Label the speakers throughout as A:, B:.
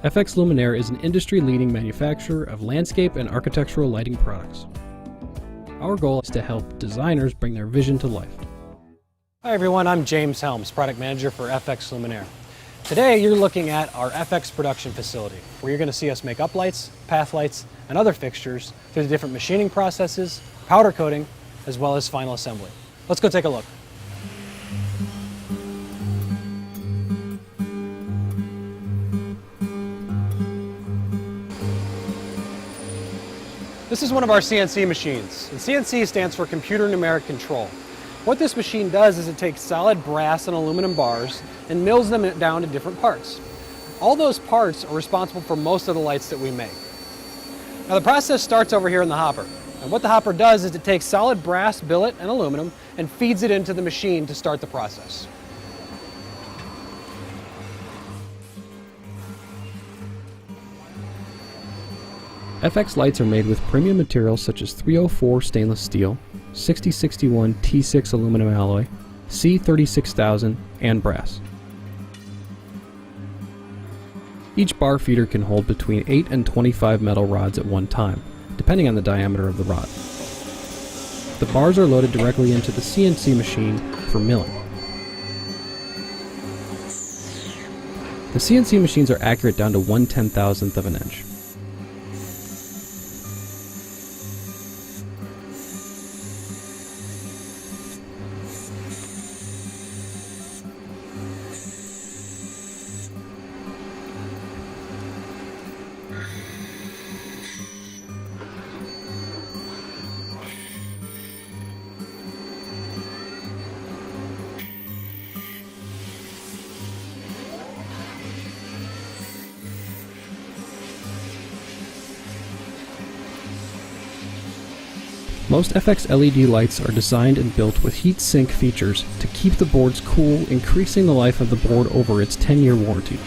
A: FX Luminaire is an industry-leading manufacturer of landscape and architectural lighting products. Our goal is to help designers bring their vision to life.
B: Hi everyone, I'm James Helms, Product Manager for FX Luminaire. Today you're looking at our FX production facility, where you're going to see us make uplights, path lights, and other fixtures through the different machining processes, powder coating, as well as final assembly. Let's go take a look. This is one of our CNC machines, and CNC stands for Computer Numeric Control. What this machine does is it takes solid brass and aluminum bars and mills them down to different parts. All those parts are responsible for most of the lights that we make. Now the process starts over here in the hopper, and what the hopper does is it takes solid brass, billet, and aluminum and feeds it into the machine to start the process.
A: FX lights are made with premium materials such as 304 stainless steel, 6061 T6 aluminum alloy, C36000, and brass. Each bar feeder can hold between 8 and 25 metal rods at one time, depending on the diameter of the rod. The bars are loaded directly into the CNC machine for milling. The CNC machines are accurate down to 1/10,000th of an inch. Most FX LED lights are designed and built with heat sink features to keep the boards cool, increasing the life of the board over its 10-year warranty.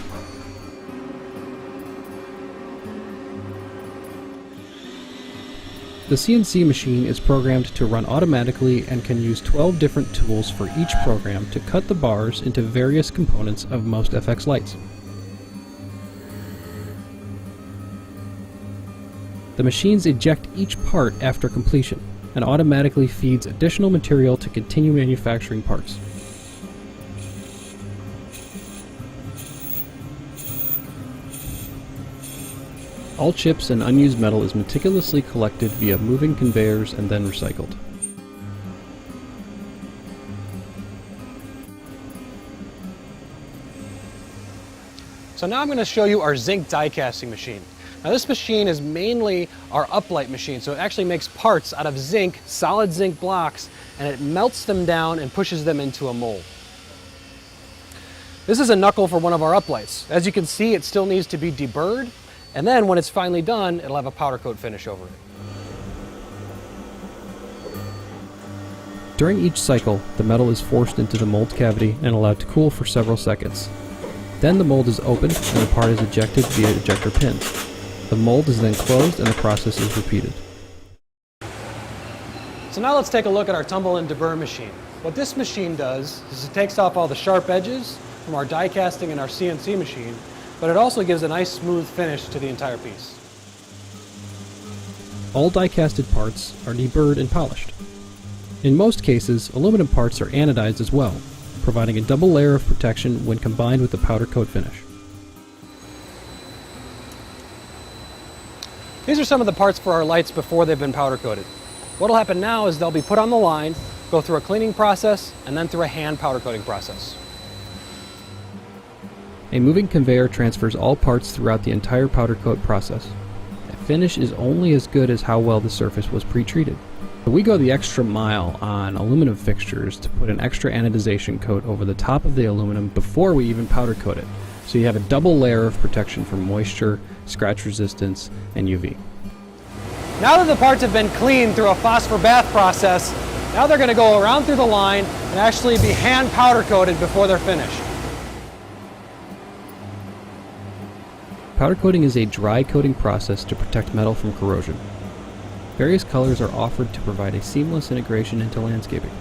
A: The CNC machine is programmed to run automatically and can use 12 different tools for each program to cut the bars into various components of most FX lights. The machines eject each part after completion and automatically feeds additional material to continue manufacturing parts. All chips and unused metal is meticulously collected via moving conveyors and then recycled.
B: So now I'm going to show you our zinc die casting machine. Now this machine is mainly our uplight machine, so it actually makes parts out of zinc, solid zinc blocks, and it melts them down and pushes them into a mold. This is a knuckle for one of our uplights. As you can see, it still needs to be deburred, and then when it's finally done, it'll have a powder coat finish over it.
A: During each cycle, the metal is forced into the mold cavity and allowed to cool for several seconds. Then the mold is opened and the part is ejected via ejector pins. The mold is then closed and the process is repeated.
B: So now let's take a look at our tumble and deburr machine. What this machine does is it takes off all the sharp edges from our die casting and our CNC machine, but it also gives a nice smooth finish to the entire piece.
A: All die casted parts are deburred and polished. In most cases, aluminum parts are anodized as well, providing a double layer of protection when combined with the powder coat finish.
B: These are some of the parts for our lights before they've been powder coated. What will happen now is they'll be put on the line, go through a cleaning process, and then through a hand powder coating process.
A: A moving conveyor transfers all parts throughout the entire powder coat process. A finish is only as good as how well the surface was pre-treated. We go the extra mile on aluminum fixtures to put an extra anodization coat over the top of the aluminum before we even powder coat it, so you have a double layer of protection from moisture, scratch resistance, and UV.
B: Now that the parts have been cleaned through a phosphor bath process, now they're going to go around through the line and actually be hand powder coated before they're finished.
A: Powder coating is a dry coating process to protect metal from corrosion. Various colors are offered to provide a seamless integration into landscaping.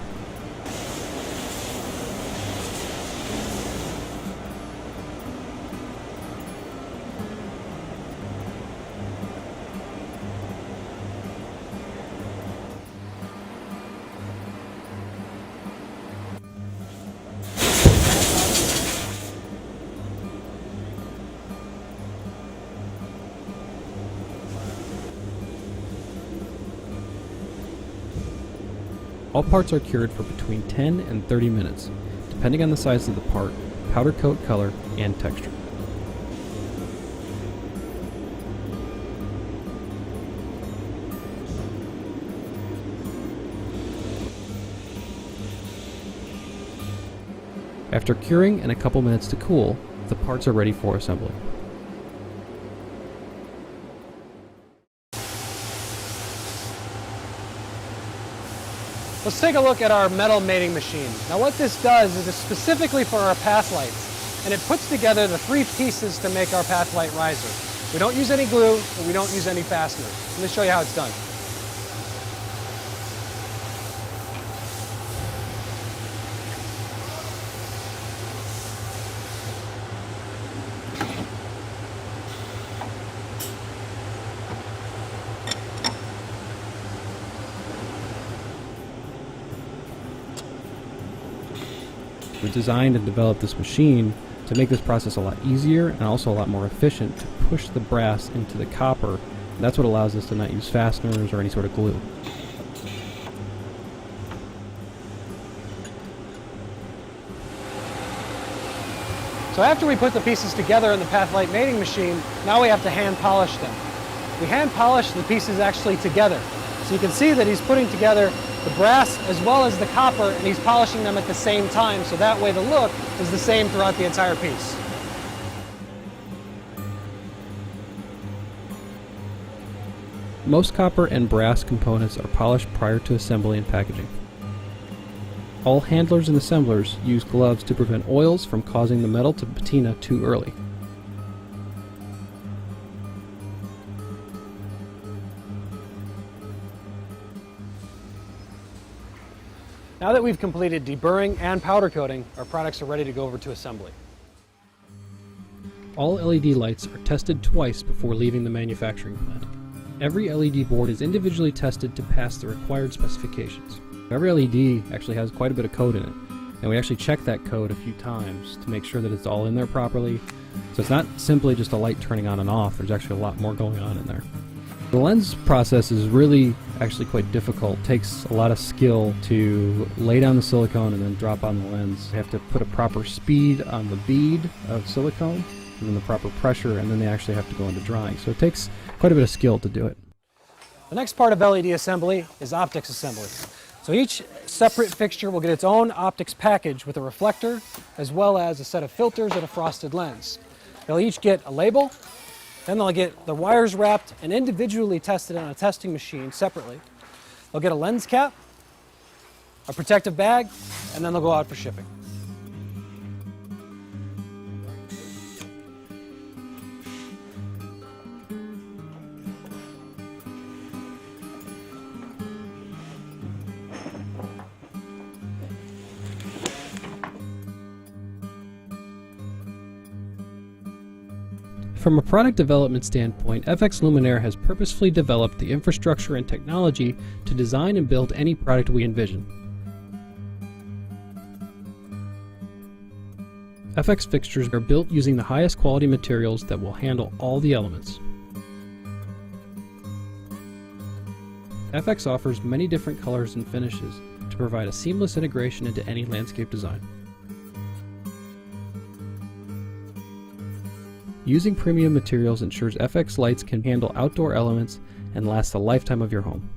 A: All parts are cured for between 10 and 30 minutes, depending on the size of the part, powder coat color, and texture. After curing and a couple minutes to cool, the parts are ready for assembly.
B: Let's take a look at our metal mating machine. Now what this does is it's specifically for our path lights, and it puts together the 3 pieces to make our path light riser. We don't use any glue, and we don't use any fasteners. Let me show you how it's done.
A: We designed and developed this machine to make this process a lot easier and also a lot more efficient to push the brass into the copper. And that's what allows us to not use fasteners or any sort of glue.
B: So after we put the pieces together in the path light mating machine, now we have to hand polish them. We hand polish the pieces actually together. So you can see that he's putting together the brass as well as the copper, and he's polishing them at the same time, so that way the look is the same throughout the entire piece.
A: Most copper and brass components are polished prior to assembly and packaging. All handlers and assemblers use gloves to prevent oils from causing the metal to patina too early.
B: Now that we've completed deburring and powder coating, our products are ready to go over to assembly.
A: All LED lights are tested twice before leaving the manufacturing plant. Every LED board is individually tested to pass the required specifications. Every LED actually has quite a bit of code in it, and we actually check that code a few times to make sure that it's all in there properly. So it's not simply just a light turning on and off, there's actually a lot more going on in there. The lens process is really actually quite difficult. It takes a lot of skill to lay down the silicone and then drop on the lens. You have to put a proper speed on the bead of silicone and then the proper pressure, and then they actually have to go into drying. So it takes quite a bit of skill to do it.
B: The next part of LED assembly is optics assembly. So each separate fixture will get its own optics package with a reflector as well as a set of filters and a frosted lens. They'll each get a label, then they'll get the wires wrapped and individually tested on a testing machine separately. They'll get a lens cap, a protective bag, and then they'll go out for shipping.
A: From a product development standpoint, FX Luminaire has purposefully developed the infrastructure and technology to design and build any product we envision. FX fixtures are built using the highest quality materials that will handle all the elements. FX offers many different colors and finishes to provide a seamless integration into any landscape design. Using premium materials ensures FX lights can handle outdoor elements and last the lifetime of your home.